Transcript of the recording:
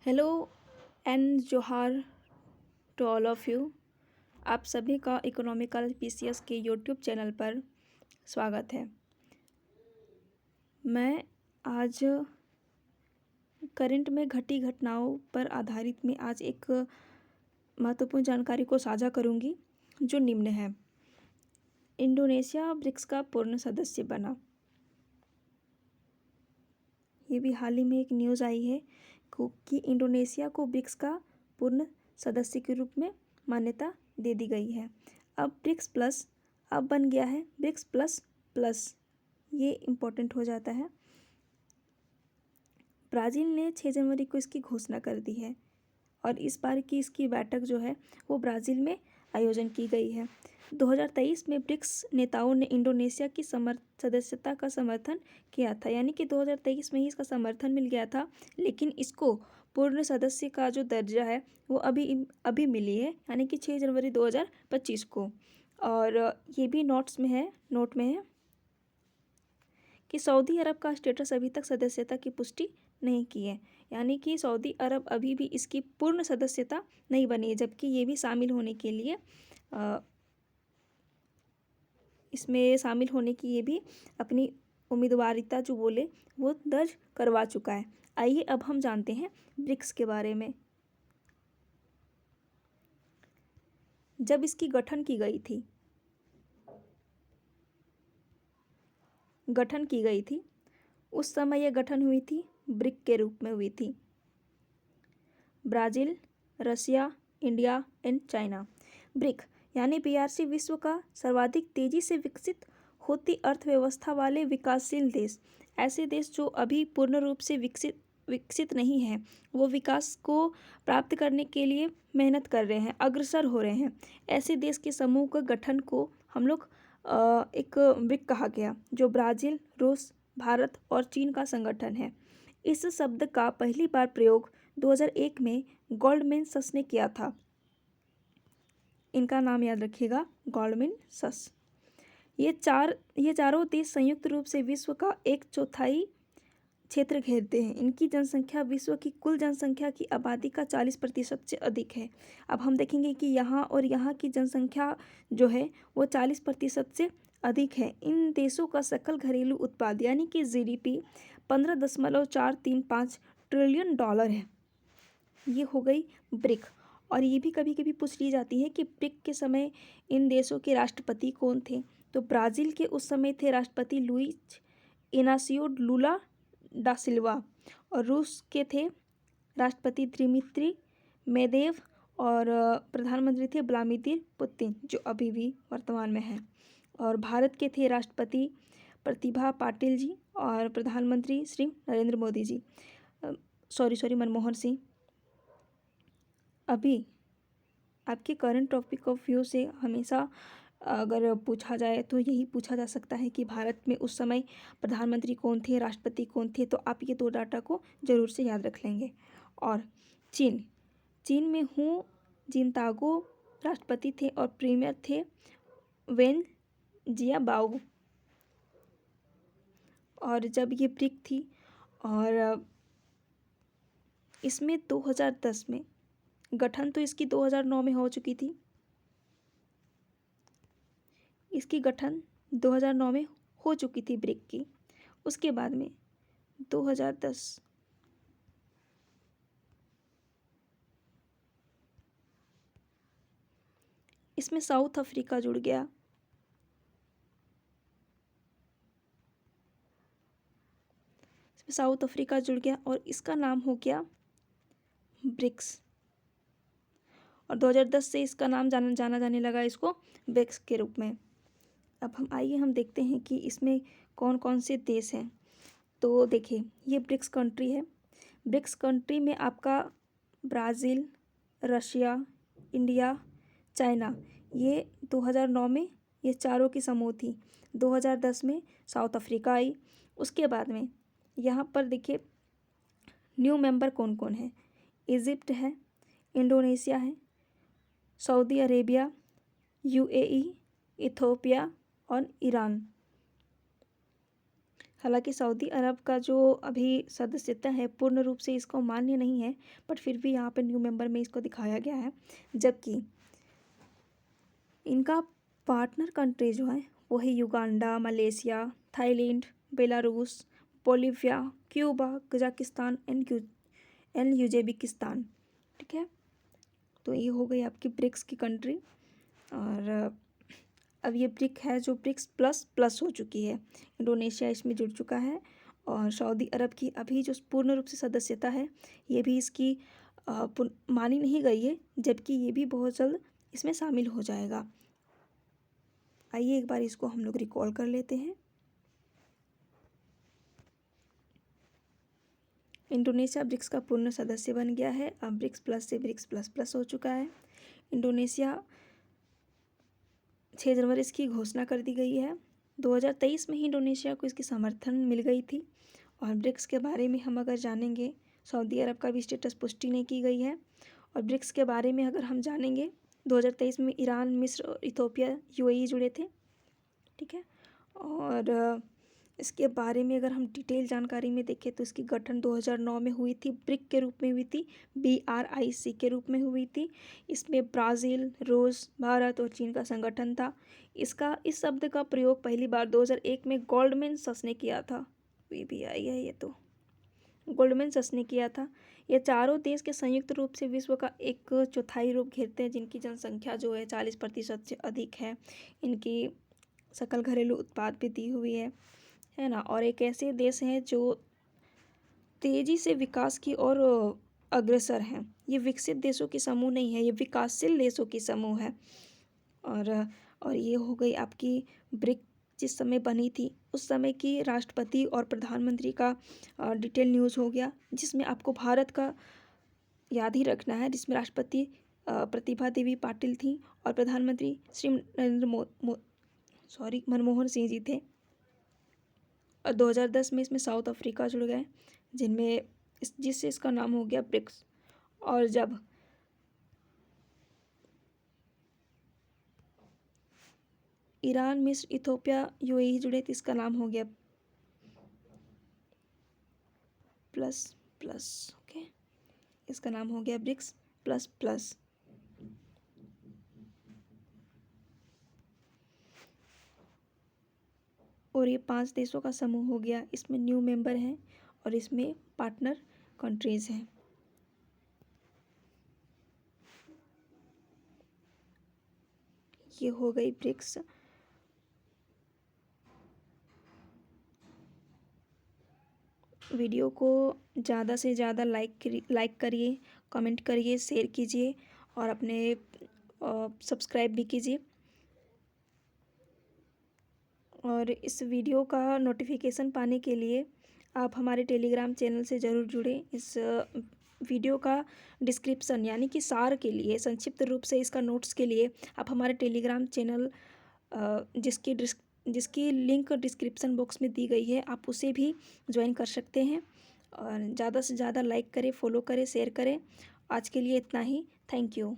Hello and जोहार to all of you. आप सभी का इकोनॉमिकल पीसीएस के यूट्यूब चैनल पर स्वागत है। मैं आज करंट में घटी घटनाओं पर आधारित में आज एक महत्वपूर्ण जानकारी को साझा करूंगी जो निम्न है। इंडोनेशिया ब्रिक्स का पूर्ण सदस्य बना। ये भी हाल ही में एक न्यूज़ आई है कि इंडोनेशिया को ब्रिक्स का पूर्ण सदस्य के रूप में मान्यता दे दी गई है। अब ब्रिक्स प्लस अब बन गया है ब्रिक्स प्लस प्लस। ये इम्पोर्टेंट हो जाता है। ब्राज़ील ने 6 जनवरी को इसकी घोषणा कर दी है और इस बार की इसकी बैठक जो है वो ब्राज़ील में आयोजन की गई है। 2023 में ब्रिक्स नेताओं ने इंडोनेशिया की सदस्यता का समर्थन किया था, यानी कि 2023 में ही इसका समर्थन मिल गया था, लेकिन इसको पूर्ण सदस्य का जो दर्जा है वो अभी मिली है, यानी कि 6 जनवरी 2025 को। और ये भी नोट में है कि सऊदी अरब का स्टेटस अभी तक सदस्यता की पुष्टि नहीं की है, यानी कि सऊदी अरब अभी भी इसकी पूर्ण सदस्यता नहीं बनी है, जबकि ये भी शामिल होने के लिए इसमें शामिल होने की ये भी अपनी उम्मीदवारिता जो बोले वो दर्ज करवा चुका है। आइए अब हम जानते हैं ब्रिक्स के बारे में। जब इसकी गठन की गई थी उस समय यह गठन हुई थी ब्रिक के रूप में हुई थी। Brazil, Russia, India and China. BRIC यानी बीआरसी विश्व का सर्वाधिक तेजी से विकसित होती अर्थव्यवस्था वाले विकासशील देश। ऐसे देश जो अभी पूर्ण रूप से विकसित नहीं हैं, वो विकास को प्राप्त करने के लिए मेहनत कर रहे हैं, अग्रसर हो रहे हैं। ऐसे देश के समूह का गठन को हम लोग एक ब्रिक कहा गया, जो ब्राज़ील, रूस, भारत और चीन का संगठन है। इस शब्द का पहली बार प्रयोग 2001 में गोल्डमैन सच ने किया था। इनका नाम याद रखिएगा, गोल्डमैन सच। ये चारों देश संयुक्त रूप से विश्व का 1/4 क्षेत्र घेरते हैं। इनकी जनसंख्या विश्व की कुल जनसंख्या की आबादी का 40% से अधिक है। अब हम देखेंगे कि यहाँ और यहाँ की जनसंख्या जो है वो 40% से अधिक है। इन देशों का सकल घरेलू उत्पाद यानी कि जीडीपी 15.435 ट्रिलियन डॉलर है। ये हो गई ब्रिक। और ये भी कभी कभी पूछ ली जाती है कि ब्रिक के समय इन देशों के राष्ट्रपति कौन थे। तो ब्राज़ील के उस समय थे राष्ट्रपति लुइज इनासियो लुला डा सिल्वा, और रूस के थे राष्ट्रपति दिमित्री मेदेव, और प्रधानमंत्री थे व्लादिमीर पुतिन, जो अभी भी वर्तमान में हैं। और भारत के थे राष्ट्रपति प्रतिभा पाटिल जी और प्रधानमंत्री श्री नरेंद्र मोदी जी, मनमोहन सिंह। अभी आपके करंट टॉपिक ऑफ व्यू से हमेशा अगर पूछा जाए तो यही पूछा जा सकता है कि भारत में उस समय प्रधानमंत्री कौन थे, राष्ट्रपति कौन थे, तो आप ये 2 डाटा को ज़रूर से याद रख लेंगे। और चीन में हूँ जिनताओ राष्ट्रपति थे और प्रीमियर थे वेन जियाबाओ। और जब ये ब्रिक थी और इसमें 2010 में गठन तो इसकी 2009 में हो चुकी थी। इसकी गठन 2009 में हो चुकी थी ब्रिक की। उसके बाद में 2010 इसमें साउथ अफ्रीका जुड़ गया। और इसका नाम हो गया ब्रिक्स। और 2010 से इसका नाम जाना जाने लगा इसको ब्रिक्स के रूप में। अब हम देखते हैं कि इसमें कौन कौन से देश हैं। तो देखिए, ये ब्रिक्स कंट्री है। ब्रिक्स कंट्री में आपका ब्राज़ील, रशिया, इंडिया, चाइना, ये 2009 में ये चारों की समूह थी। 2010 में साउथ अफ्रीका आई। उसके बाद में यहाँ पर देखिए न्यू मेंबर कौन कौन है। इजिप्ट है, इंडोनेशिया है, सऊदी अरेबिया, यूएई, इथियोपिया और ईरान। हालांकि सऊदी अरब का जो अभी सदस्यता है पूर्ण रूप से इसको मान्य नहीं है, बट फिर भी यहाँ पे न्यू मेंबर में इसको दिखाया गया है। जबकि इनका पार्टनर कंट्री जो है वो है Uganda, Malaysia, Thailand, Belarus, Bolivia, Cuba, Kazakhstan and Uzbekistan. ठीक है, तो ये हो गई आपकी ब्रिक्स की कंट्री। और अब ये ब्रिक है जो ब्रिक्स प्लस प्लस हो चुकी है। इंडोनेशिया इसमें जुड़ चुका है और सऊदी अरब की अभी जो पूर्ण रूप से सदस्यता है ये भी इसकी मानी नहीं गई है, जबकि ये भी बहुत जल्द इसमें शामिल हो जाएगा। आइए एक बार इसको हम लोग रिकॉल कर लेते हैं। इंडोनेशिया ब्रिक्स का पूर्ण सदस्य बन गया है। अब ब्रिक्स प्लस से ब्रिक्स प्लस प्लस हो चुका है। इंडोनेशिया 6 जनवरी इसकी घोषणा कर दी गई है। 2023 में ही इंडोनेशिया को इसकी समर्थन मिल गई थी। और ब्रिक्स के बारे में हम अगर जानेंगे, सऊदी अरब का भी स्टेटस पुष्टि नहीं की गई है। और ब्रिक्स के बारे में अगर हम जानेंगे, 2023 में ईरान, मिस्र और इथोपिया, यूएई जुड़े थे। ठीक है, और इसके बारे में अगर हम डिटेल जानकारी में देखें तो इसकी गठन 2009 में हुई थी, ब्रिक के रूप में हुई थी, BRIC के रूप में हुई थी। इसमें ब्राज़ील, रूस, भारत और चीन का संगठन था। इस शब्द का प्रयोग पहली बार 2001 में गोल्डमैन सच ने किया था। BBI है ये तो, गोल्डमैन सच ने किया था। ये चारों देश के संयुक्त रूप से विश्व का 1/4 रूप घेरते हैं, जिनकी जनसंख्या जो है 40% से अधिक है। इनकी सकल घरेलू उत्पाद भी दी हुई है ना। और एक ऐसे देश हैं जो तेज़ी से विकास की ओर अग्रसर हैं। ये विकसित देशों की समूह नहीं है, ये विकासशील देशों की समूह है। और ये हो गई आपकी ब्रिक। जिस समय बनी थी उस समय की राष्ट्रपति और प्रधानमंत्री का डिटेल न्यूज़ हो गया, जिसमें आपको भारत का याद ही रखना है, जिसमें राष्ट्रपति प्रतिभा देवी पाटिल थी और प्रधानमंत्री श्री मनमोहन सिंह जी थे। और 2010 में इसमें साउथ अफ्रीका जुड़ गए, जिससे इसका नाम हो गया ब्रिक्स। और जब ईरान, मिस्र, इथोपिया, यूएई जुड़े तो इसका नाम हो गया प्लस प्लस। ओके, इसका नाम हो गया ब्रिक्स प्लस प्लस। और ये 5 देशों का समूह हो गया। इसमें न्यू मेंबर हैं और इसमें पार्टनर कंट्रीज़ हैं। ये हो गई ब्रिक्स। वीडियो को ज़्यादा से ज़्यादा लाइक करिए, कमेंट करिए, शेयर कीजिए और अपने सब्सक्राइब भी कीजिए। और इस वीडियो का नोटिफिकेशन पाने के लिए आप हमारे टेलीग्राम चैनल से ज़रूर जुड़ें। इस वीडियो का डिस्क्रिप्शन यानी कि सार के लिए, संक्षिप्त रूप से इसका नोट्स के लिए आप हमारे टेलीग्राम चैनल जिसकी लिंक डिस्क्रिप्शन बॉक्स में दी गई है, आप उसे भी ज्वाइन कर सकते हैं। और ज़्यादा से ज़्यादा लाइक करें, फॉलो करें, शेयर करें। आज के लिए इतना ही। Thank you.